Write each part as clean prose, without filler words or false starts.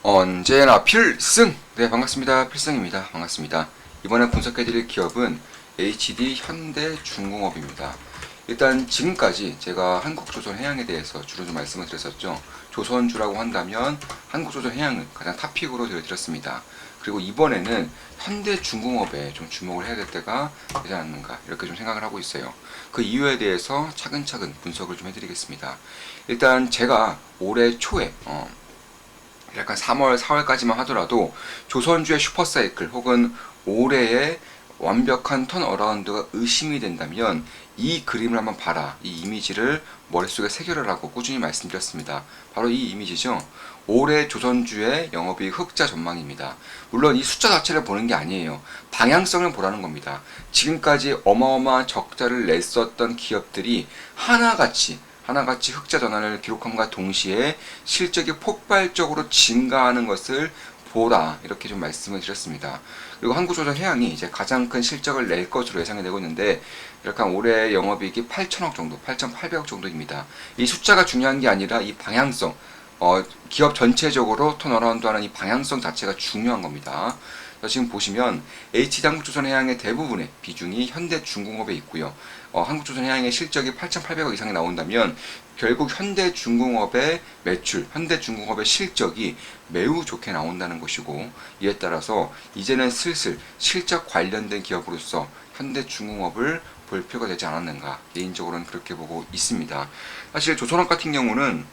언제나 필승! 네, 반갑습니다. 필승입니다. 반갑습니다. 이번에 분석해드릴 기업은 HD 현대중공업입니다. 일단 지금까지 제가 한국조선해양에 대해서 주로 좀 말씀을 드렸었죠. 조선주라고 한다면 한국조선해양을 가장 탑픽으로 드렸습니다. 그리고 이번에는 현대중공업에 좀 주목을 해야 될 때가 되지 않는가 이렇게 좀 생각을 하고 있어요. 그 이유에 대해서 차근차근 분석을 좀 해드리겠습니다. 일단 제가 올해 초에 약간 3월, 4월까지만 하더라도 조선주의 슈퍼사이클 혹은 올해의 완벽한 턴어라운드가 의심이 된다면 이 그림을 한번 봐라. 이 이미지를 머릿속에 새겨라라고 꾸준히 말씀드렸습니다. 바로 이 이미지죠. 올해 조선주의 영업이익 흑자 전망입니다. 물론 이 숫자 자체를 보는 게 아니에요. 방향성을 보라는 겁니다. 지금까지 어마어마한 적자를 냈었던 기업들이 하나같이 흑자 전환을 기록함과 동시에 실적이 폭발적으로 증가하는 것을 보라 이렇게 좀 말씀을 드렸습니다. 그리고 한국조선해양이 이제 가장 큰 실적을 낼 것으로 예상이 되고 있는데 약간 올해 영업이익이 8천억 정도, 8,800억 정도입니다. 이 숫자가 중요한 게 아니라 이 방향성, 기업 전체적으로 턴어라운드하는 이 방향성 자체가 중요한 겁니다. 지금 보시면 HD 한국조선해양의 대부분의 비중이 현대중공업에 있고요. 한국조선해양의 실적이 8,800억 이상이 나온다면 결국 현대중공업의 매출, 현대중공업의 실적이 매우 좋게 나온다는 것이고, 이에 따라서 이제는 슬슬 실적 관련된 기업으로서 현대중공업을 볼 필요가 되지 않았는가, 개인적으로는 그렇게 보고 있습니다. 사실 조선업 같은 경우는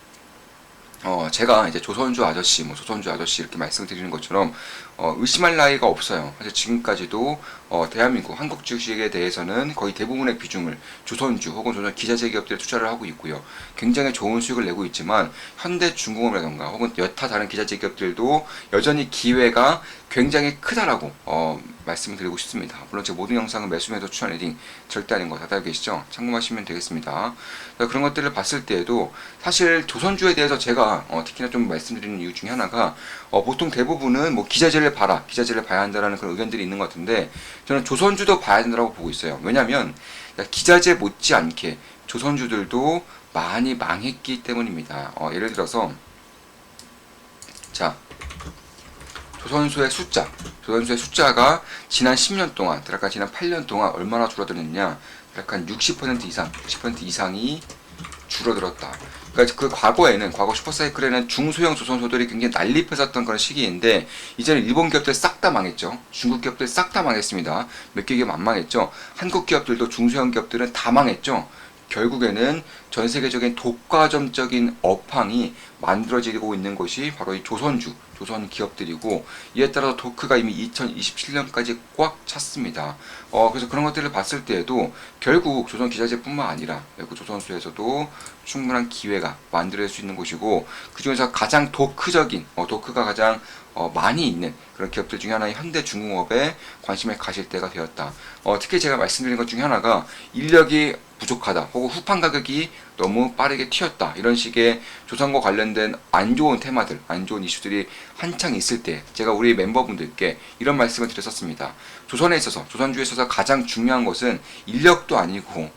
제가 이제 조선주 아저씨, 조선주 아저씨 이렇게 말씀을 드리는 것처럼, 의심할 나위가 없어요. 사실 지금까지도, 대한민국, 한국 주식에 대해서는 거의 대부분의 비중을 조선주 혹은 조선 기자재 기업들에 투자를 하고 있고요. 굉장히 좋은 수익을 내고 있지만, 현대중공업이라던가 혹은 여타 다른 기자재 기업들도 여전히 기회가 굉장히 크다라고, 말씀을 드리고 싶습니다. 물론 제 모든 영상은 매수매도 추천 리딩 절대 아닌 거 다들 알고 계시죠? 참고하시면 되겠습니다. 그런 것들을 봤을 때에도 사실 조선주에 대해서 제가 특히나 좀 말씀드리는 이유 중에 하나가 보통 대부분은 뭐 기자재를 봐라, 기자재를 봐야 한다라는 그런 의견들이 있는 것 같은데 저는 조선주도 봐야 된다고 보고 있어요. 왜냐하면 기자재 못지않게 조선주들도 많이 망했기 때문입니다. 예를 들어서 자, 조선소의 숫자가 지난 10년 동안, 약간 지난 8년 동안 얼마나 줄어들었느냐, 약간 60% 이상, 60% 이상이 줄어들었다. 그러니까 그 과거에는, 과거 슈퍼사이클에는 중소형 조선소들이 굉장히 난립했었던 그런 시기인데, 이제는 일본 기업들 싹 다 망했죠. 중국 기업들 싹 다 망했습니다. 몇 개 기업 안 망했죠. 한국 기업들도 중소형 기업들은 다 망했죠. 결국에는 전 세계적인 독과점적인 업황이 만들어지고 있는 것이 바로 이 조선 기업들이고, 이에 따라서 도크가 이미 2027년까지 꽉 찼습니다. 그래서 그런 것들을 봤을 때에도 결국 조선 기자재뿐만 아니라 결국 조선수에서도 충분한 기회가 만들어질 수 있는 곳이고, 그 중에서 가장 도크가 가장 많이 있는 그런 기업들 중에 하나인 현대중공업에 관심을 가실 때가 되었다. 특히 제가 말씀드린 것 중에 하나가 인력이 부족하다 혹은 후판 가격이 너무 빠르게 튀었다, 이런 식의 조선과 관련된 안 좋은 테마들, 안 좋은 이슈들이 한창 있을 때 제가 우리 멤버분들께 이런 말씀을 드렸었습니다. 조선주에 있어서 가장 중요한 것은 인력도 아니고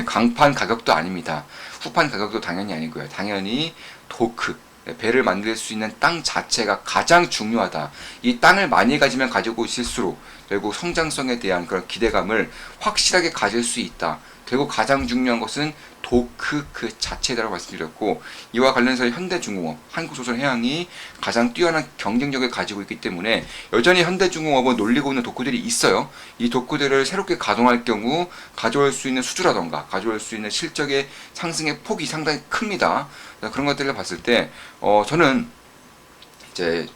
강판 가격도 아닙니다. 후판 가격도 당연히 아니고요. 당연히 배를 만들 수 있는 땅 자체가 가장 중요하다. 이 땅을 많이 가지면 가지고 있을수록 결국 성장성에 대한 그런 기대감을 확실하게 가질 수 있다. 결국 가장 중요한 것은 그 자체라고 말씀드렸고, 이와 관련해서 현대중공업, 한국조선해양이 가장 뛰어난 경쟁력을 가지고 있기 때문에 여전히 현대중공업은 놀리고 있는 도크들이 있어요. 이 도크들을 새롭게 가동할 경우 가져올 수 있는 수주라던가 가져올 수 있는 실적의 상승의 폭이 상당히 큽니다. 그런 것들을 봤을 때 저는 이제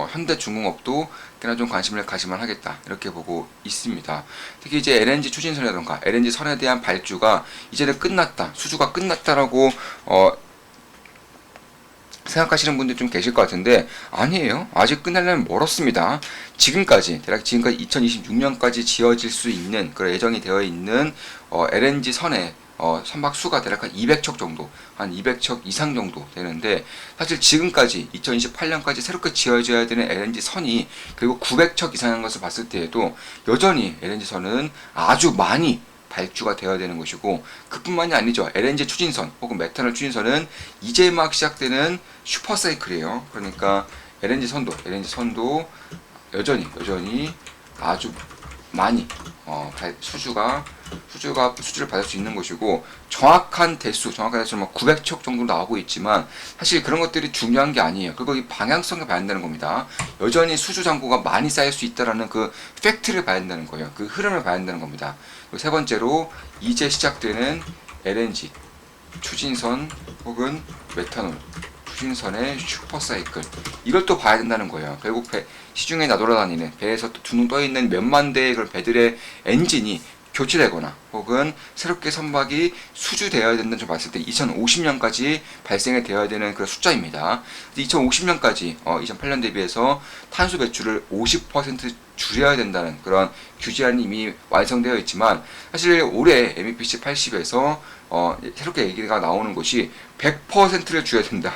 현대중공업도 꽤나 좀 관심을 가지만 하겠다, 이렇게 보고 있습니다. 특히 이제 LNG 추진선이라던가 LNG 선에 대한 발주가 이제는 끝났다, 수주가 끝났다라고 생각하시는 분들 좀 계실 것 같은데 아니에요. 아직 끝나려면 멀었습니다. 대략 지금까지 2026년까지 지어질 수 있는 그런 예정이 되어 있는 LNG 선의 선박 수가 대략 한 200척 정도, 한 200척 이상 정도 되는데, 사실 지금까지 2028년까지 새롭게 지어져야 되는 LNG 선이 결국 900척 이상인 것을 봤을 때에도 여전히 LNG 선은 아주 많이 발주가 되어야 되는 것이고, 그뿐만이 아니죠. LNG 추진선 혹은 메탄올 추진선은 이제 막 시작되는 슈퍼사이클이에요. 그러니까 LNG 선도 여전히 아주 많이 수주를 받을 수 있는 것이고, 정확한 대수 뭐 900척 정도 나오고 있지만 사실 그런 것들이 중요한 게 아니에요. 그리고 이 방향성을 봐야 한다는 겁니다. 여전히 수주 잔고가 많이 쌓일 수 있다라는 그 팩트를 봐야 한다는 거예요. 그 흐름을 봐야 한다는 겁니다. 그리고 세 번째로 이제 시작되는 LNG 추진선 혹은 메탄올 추진선의 슈퍼사이클, 이걸 또 봐야 된다는 거예요. 결국 시중에 나돌아다니는 배에서 또 둥둥 떠있는 몇만 대의 그런 배들의 엔진이 교체되거나 혹은 새롭게 선박이 수주되어야 된다는 점 봤을 때 2050년까지 발생이 되어야 되는 그런 숫자입니다. 2050년까지 2008년 대비해서 탄소 배출을 50% 줄여야 된다는 그런 규제안이 이미 완성되어 있지만, 사실 올해 MEPC 80에서 새롭게 얘기가 나오는 것이 100%를 줄여야 된다.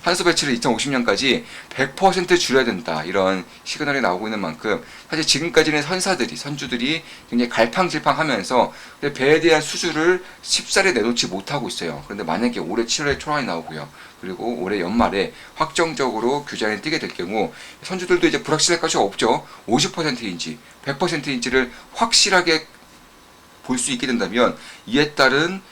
탄소 배출을 2050년까지 100% 줄여야 된다, 이런 시그널이 나오고 있는 만큼 사실 지금까지는 선주들이 굉장히 갈팡질팡하면서 배에 대한 수주를 쉽사리 내놓지 못하고 있어요. 그런데 만약에 올해 7월에 초안이 나오고요, 그리고 올해 연말에 확정적으로 규제안이 뜨게 될 경우 선주들도 이제 불확실할 것이 없죠. 50%인지 100%인지를 확실하게 볼 수 있게 된다면 이에 따른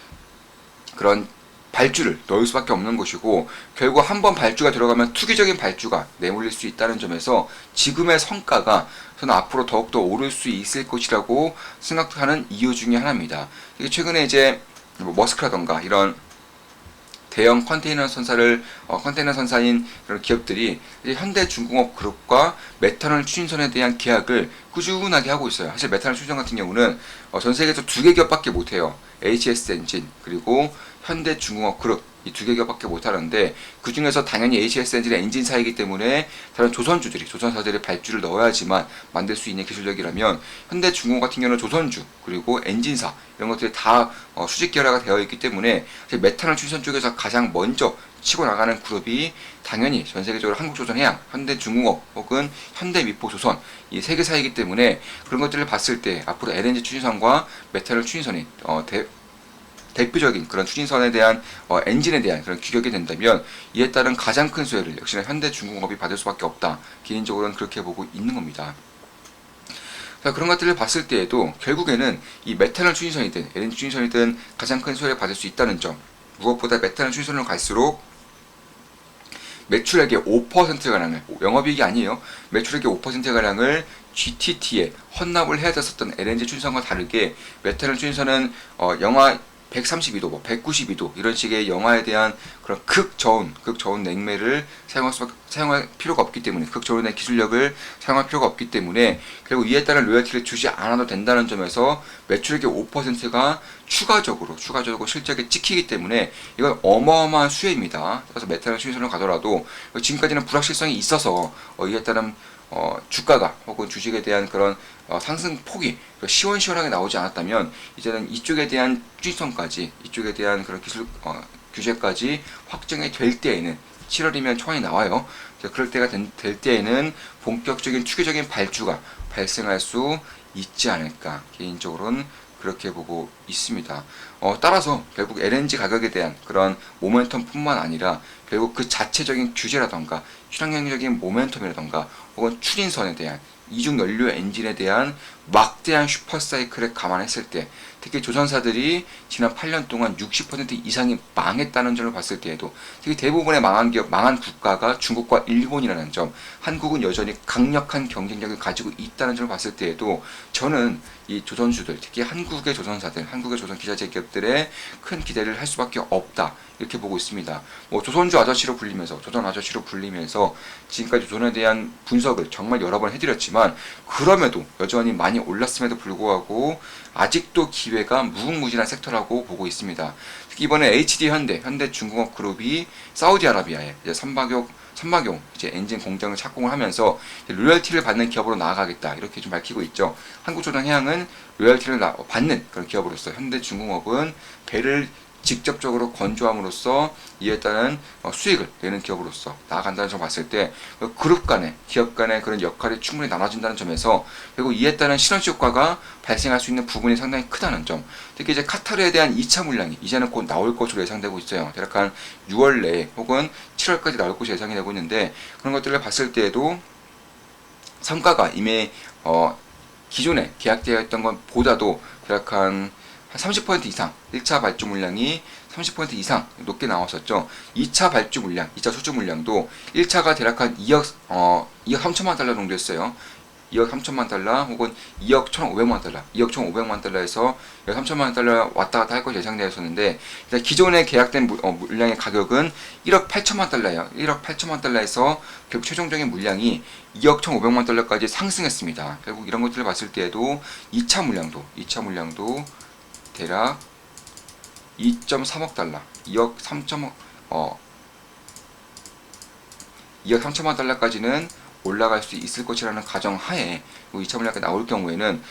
그런 발주를 넣을 수밖에 없는 것이고, 결국 한번 발주가 들어가면 투기적인 발주가 내몰릴 수 있다는 점에서 지금의 성과가 저는 앞으로 더욱더 오를 수 있을 것이라고 생각하는 이유 중에 하나입니다. 최근에 이제 머스크라던가 이런 대형 컨테이너 선사인 그런 기업들이 현대중공업 그룹과 메탄올 추진선에 대한 계약을 꾸준하게 하고 있어요. 사실 메탄올 추진선 같은 경우는 전 세계에서 2개 기업밖에 못해요. HS 엔진 그리고 현대중공업 그룹, 이 2개 기업밖에 못하는데, 그 중에서 당연히 HS 엔진의 엔진사이기 때문에 다른 조선사들의 발주를 넣어야지만 만들 수 있는 기술력이라면, 현대중공업 같은 경우는 조선주 그리고 엔진사 이런 것들이 다 수직 계열화가 되어 있기 때문에 메탄올 추진선 쪽에서 가장 먼저 치고 나가는 그룹이 당연히 전 세계적으로 한국조선해양, 현대중공업 혹은 현대미포조선, 이 세 개사이기 때문에 그런 것들을 봤을 때 앞으로 LNG 추진선과 메탄올 추진선이 대표적인 그런 추진선에 대한 엔진에 대한 그런 규격이 된다면, 이에 따른 가장 큰 수혜를 역시나 현대중공업이 받을 수밖에 없다. 개인적으로는 그렇게 보고 있는 겁니다. 자, 그런 것들을 봤을 때에도 결국에는 이 메탄올 추진선이든 LNG 추진선이든 가장 큰 수혜를 받을 수 있다는 점, 무엇보다 메탄올 추진선으로 갈수록 매출액의 5%가량을, 영업이익이 아니에요, 매출액의 5%가량을 GTT에 헌납을 해야 됐었던 LNG 추진선과 다르게, 메탄올 추진선은 영하 132도, 192도 이런 식의 영하에 대한 그런 극저온 냉매를 사용할 필요가 없기 때문에, 극저온의 기술력을 사용할 필요가 없기 때문에 결국 이에 따른 로열티를 주지 않아도 된다는 점에서 매출액의 5%가 추가적으로 실적에 찍히기 때문에 이건 어마어마한 수혜입니다. 그래서 메탄올 추진선을 가더라도 지금까지는 불확실성이 있어서 이에 따른 주가가 혹은 주식에 대한 그런 상승폭이 시원시원하게 나오지 않았다면, 이제는 이쪽에 대한 추진선까지, 이쪽에 대한 그런 기술 규제까지 확정이 될 때에는 7월이면 초안이 나와요. 그럴 때가 될 때에는 본격적인 투기적인 발주가 발생할 수 있지 않을까, 개인적으로는 그렇게 보고 있습니다. 따라서 결국 LNG 가격에 대한 그런 모멘텀뿐만 아니라 결국 그 자체적인 규제라던가 친환경적인 모멘텀이라던가 혹은 추진선에 대한 이중 연료 엔진에 대한 막대한 슈퍼사이클을 감안했을 때, 특히 조선사들이 지난 8년 동안 60% 이상이 망했다는 점을 봤을 때에도, 특히 대부분의 망한 국가가 중국과 일본이라는 점, 한국은 여전히 강력한 경쟁력을 가지고 있다는 점을 봤을 때에도 저는 이 조선주들, 특히 한국의 조선사들, 한국의 조선 기자재 기업들의 큰 기대를 할 수밖에 없다, 이렇게 보고 있습니다. 조선주 아저씨로 불리면서, 조선 아저씨로 불리면서 지금까지 조선에 대한 분석을 정말 여러 번 해드렸지만, 그럼에도 여전히 많이 올랐음에도 불구하고 아직도 기회가 무궁무진한 섹터라고 보고 있습니다. 특히 이번에 HD 현대중공업 그룹이 사우디아라비아에 이제 선박용 이제 엔진 공장을 착공을 하면서 로열티를 받는 기업으로 나아가겠다, 이렇게 좀 밝히고 있죠. 한국조선해양은 로열티를 받는 그런 기업으로서, 현대중공업은 배를 직접적으로 건조함으로써 이에 따른 수익을 내는 기업으로서 나아간다는 점을 봤을 때 그룹 간의 기업 간의 그런 역할이 충분히 나눠진다는 점에서 그리고 이에 따른 시너지 효과가 발생할 수 있는 부분이 상당히 크다는 점. 특히 이제 카타르에 대한 2차 물량이 이제는 곧 나올 것으로 예상되고 있어요. 대략 한 6월 내에 혹은 7월까지 나올 것으로 예상이 되고 있는데 그런 것들을 봤을 때에도 성과가 이미 기존에 계약되어 있던 것보다도 대략 한 30% 이상 1차 발주 물량이 30% 이상 높게 나왔었죠. 2차 발주 물량, 2차 수주 물량도 1차가 대략 한 2억 3천만 달러 정도 였어요. 2억 3천만 달러 혹은 2억 1,500만 달러, 2억 1,500만 달러에서 2억 3천만 달러 왔다 갔다 할 것이 예상되었었는데 기존에 계약된 물량의 가격은 1억 8천만 달러예요. 1억 8천만 달러에서 결국 최종적인 물량이 2억 1,500만 달러까지 상승했습니다. 결국 이런 것들을 봤을 때에도 2차 물량도 대략 2.3억 달러, 2억 3천만 달러까지는 올라갈 수 있을 것이라는 가정 하에 2차 물량이 나올 경우에는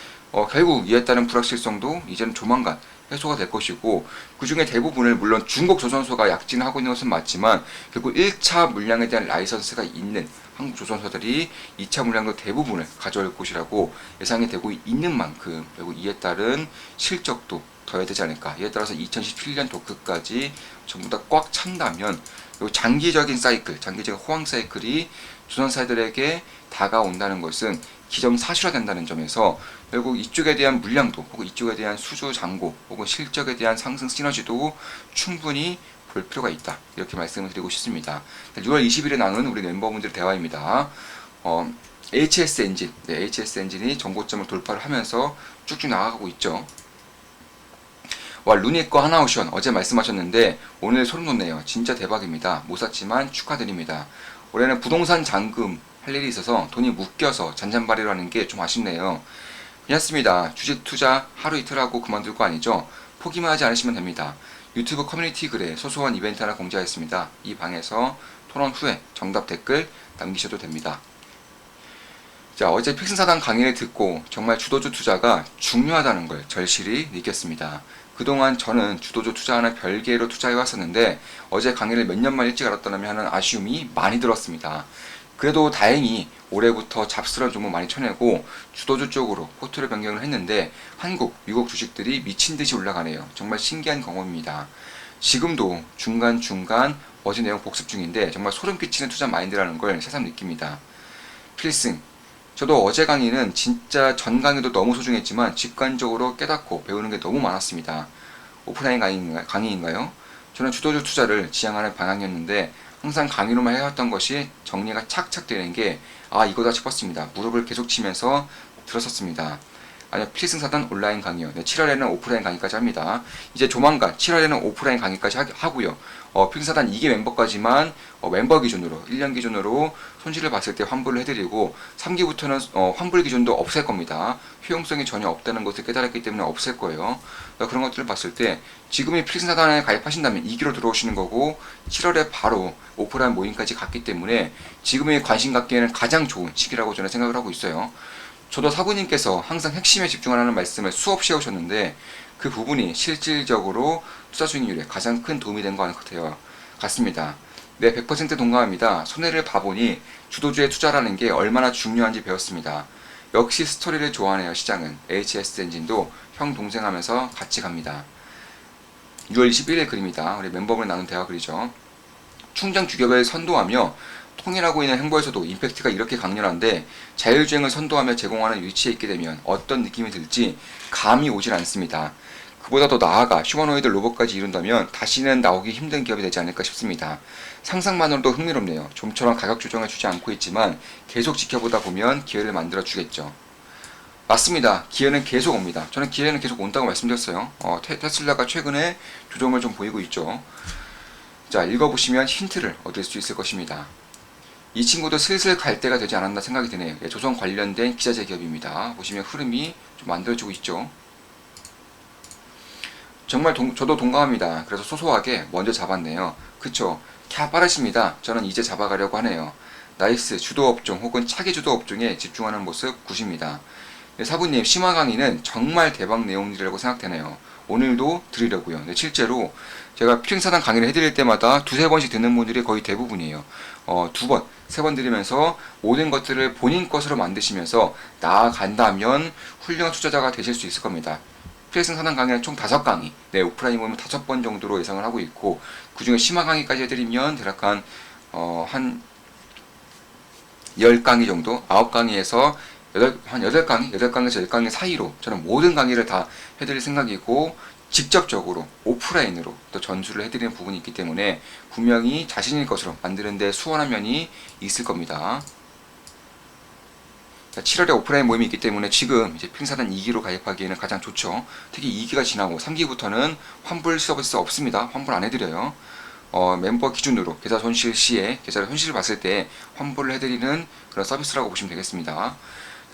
결국 이에 따른 불확실성도 이제는 조만간 해소가 될 것이고 그 중에 대부분을 물론 중국 조선소가 약진하고 있는 것은 맞지만 결국 1차 물량에 대한 라이선스가 있는 한국 조선소들이 2차 물량도 대부분을 가져올 것이라고 예상이 되고 있는 만큼 결국 이에 따른 실적도 더해야 되지 않을까. 이에 따라서 2017년 도크까지 전부 다 꽉 찬다면 장기적인 사이클, 장기적인 호황 사이클이 조선사들에게 다가온다는 것은 기정사실화된다는 점에서 결국 이쪽에 대한 물량도 혹은 이쪽에 대한 수주 잔고 혹은 실적에 대한 상승 시너지도 충분히 볼 필요가 있다. 이렇게 말씀을 드리고 싶습니다. 6월 20일에 나눈 우리 멤버분들의 대화입니다. HS 엔진, HS 엔진이 전고점을 돌파를 하면서 쭉쭉 나아가고 있죠. 와, 루니꺼 하나오션 어제 말씀하셨는데 오늘 소름 돋네요. 진짜 대박입니다. 못 샀지만 축하드립니다. 올해는 부동산 잔금 할 일이 있어서 돈이 묶여서 잔잔바리로 하는 게 좀 아쉽네요. 괜찮습니다. 주식 투자 하루 이틀 하고 그만둘 거 아니죠? 포기만 하지 않으시면 됩니다. 유튜브 커뮤니티 글에 소소한 이벤트 하나 공지하였습니다. 이 방에서 토론 후에 정답 댓글 남기셔도 됩니다. 자, 어제 픽슨사단 강의를 듣고 정말 주도주 투자가 중요하다는 걸 절실히 느꼈습니다. 그동안 저는 주도주 투자하는 별개로 투자해 왔었는데 어제 강의를 몇 년만 일찍 알았다면 하는 아쉬움이 많이 들었습니다. 그래도 다행히 올해부터 잡스러운 종목 많이 쳐내고 주도주 쪽으로 포트를 변경을 했는데 한국, 미국 주식들이 미친듯이 올라가네요. 정말 신기한 경험입니다. 지금도 중간중간 어제 내용 복습 중인데 정말 소름 끼치는 투자 마인드라는 걸 새삼 느낍니다. 필승, 저도 어제 강의는 진짜 전 강의도 너무 소중했지만 직관적으로 깨닫고 배우는 게 너무 많았습니다. 오프라인 강의인가요? 저는 주도주 투자를 지향하는 방향이었는데 항상 강의로만 해왔던 것이 정리가 착착 되는 게 이거다 싶었습니다. 무릎을 계속 치면서 들었었습니다. 아니요, 필승사단 온라인 강의요. 7월에는 오프라인 강의까지 합니다. 이제 조만간 7월에는 오프라인 강의까지 하고요. 필승사단 2개 멤버까지만 멤버 기준으로 1년 기준으로 손실을 봤을 때 환불을 해드리고 3기부터는 환불 기준도 없앨 겁니다. 효용성이 전혀 없다는 것을 깨달았기 때문에 없앨 거예요. 그런 것들을 봤을 때 지금이 필승사단에 가입하신다면 2기로 들어오시는 거고 7월에 바로 오프라인 모임까지 갔기 때문에 지금의 관심 갖기에는 가장 좋은 시기라고 저는 생각을 하고 있어요. 저도 사부님께서 항상 핵심에 집중하라는 말씀을 수없이 해오셨는데 그 부분이 실질적으로 투자 수익률에 가장 큰 도움이 된 것 같습니다. 네, 100% 동감합니다. 손해를 봐보니 주도주의 투자라는 게 얼마나 중요한지 배웠습니다. 역시 스토리를 좋아하네요. 시장은. HS 엔진도 형 동생 하면서 같이 갑니다. 6월 21일 글입니다. 우리 멤버분 나눈 대화 글이죠. 충전 규격을 선도하며 통일하고 있는 행보에서도 임팩트가 이렇게 강렬한데 자율주행을 선도하며 제공하는 위치에 있게 되면 어떤 느낌이 들지 감이 오질 않습니다. 그보다 더 나아가 휴머노이드 로봇까지 이룬다면 다시는 나오기 힘든 기업이 되지 않을까 싶습니다. 상상만으로도 흥미롭네요. 좀처럼 가격 조정을 주지 않고 있지만 계속 지켜보다 보면 기회를 만들어 주겠죠. 맞습니다. 기회는 계속 옵니다. 저는 기회는 계속 온다고 말씀드렸어요. 테슬라가 최근에 조정을 좀 보이고 있죠. 자, 읽어보시면 힌트를 얻을 수 있을 것입니다. 이 친구도 슬슬 갈 때가 되지 않았나 생각이 드네요. 조선 관련된 기자재 기업입니다. 보시면 흐름이 좀 만들어지고 있죠. 정말 저도 동감합니다. 그래서 소소하게 먼저 잡았네요. 그쵸? 캬 빠르십니다. 저는 이제 잡아가려고 하네요. 나이스 주도업종 혹은 차기 주도업종에 집중하는 모습 굿입니다. 네, 사부님, 심화 강의는 정말 대박 내용들이라고 생각되네요. 오늘도 들으려고요. 네, 실제로 제가 필링사단 강의를 해드릴 때마다 두세 번씩 듣는 분들이 거의 대부분이에요. 두 번, 세 번 들으면서 모든 것들을 본인 것으로 만드시면서 나아간다면 훌륭한 투자자가 되실 수 있을 겁니다. 필링사단 강의는 총 5강의, 네, 오프라인 모임 5번 정도로 예상을 하고 있고, 그 중에 심화 강의까지 해드리면 대략 한 10강의 정도, 9강의에서 한 8강의, 8강에서 10강의 사이로 저는 모든 강의를 다 해드릴 생각이고, 직접적으로 오프라인으로 또 전수를 해드리는 부분이 있기 때문에 분명히 자신일 것으로 만드는데 수월한 면이 있을 겁니다. 7월에 오프라인 모임이 있기 때문에 지금 이제 필링사단 2기로 가입하기에는 가장 좋죠. 특히 2기가 지나고 3기부터는 환불 서비스 없습니다. 환불 안 해드려요. 멤버 기준으로 계좌 손실 시에 계좌 손실을 봤을 때 환불을 해드리는 그런 서비스라고 보시면 되겠습니다.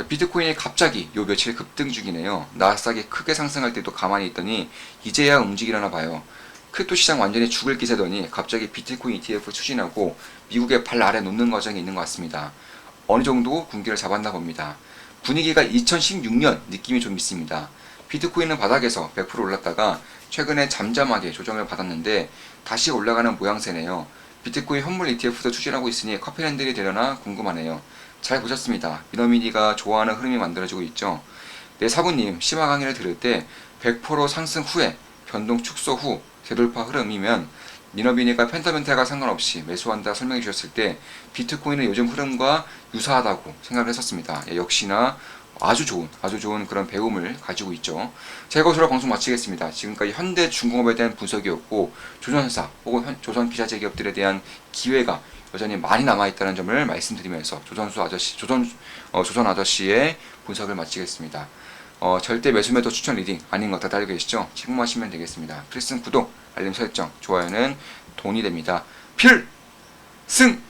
비트코인이 갑자기 요 며칠 급등 중이네요. 나스닥이 크게 상승할 때도 가만히 있더니 이제야 움직이려나 봐요. 크립토 시장 완전히 죽을 기세더니 갑자기 비트코인 ETF 추진하고 미국의 발 아래 놓는 과정이 있는 것 같습니다. 어느 정도 군기를 잡았나 봅니다. 분위기가 2016년 느낌이 좀 있습니다. 비트코인은 바닥에서 100% 올랐다가 최근에 잠잠하게 조정을 받았는데 다시 올라가는 모양새네요. 비트코인 현물 ETF도 추진하고 있으니 커피랜들이 되려나 궁금하네요. 잘 보셨습니다. 미너미니가 좋아하는 흐름이 만들어지고 있죠. 네, 사부님, 심화 강의를 들을 때 100% 상승 후에 변동 축소 후 재돌파 흐름이면 미너미니가 펜더멘탈과 상관없이 매수한다 설명해 주셨을 때 비트코인은 요즘 흐름과 유사하다고 생각을 했었습니다. 예, 역시나 아주 좋은 그런 배움을 가지고 있죠. 자, 이것으로 방송 마치겠습니다. 지금까지 현대중공업에 대한 분석이었고 조선사 혹은 조선기자재 기업들에 대한 기회가 여전히 많이 남아있다는 점을 말씀드리면서 조선 아저씨의 분석을 마치겠습니다. 절대 매수매도 추천 리딩 아닌 것 다 알고 계시죠? 참고하시면 되겠습니다. 필승 구독, 알림 설정, 좋아요는 돈이 됩니다. 필승!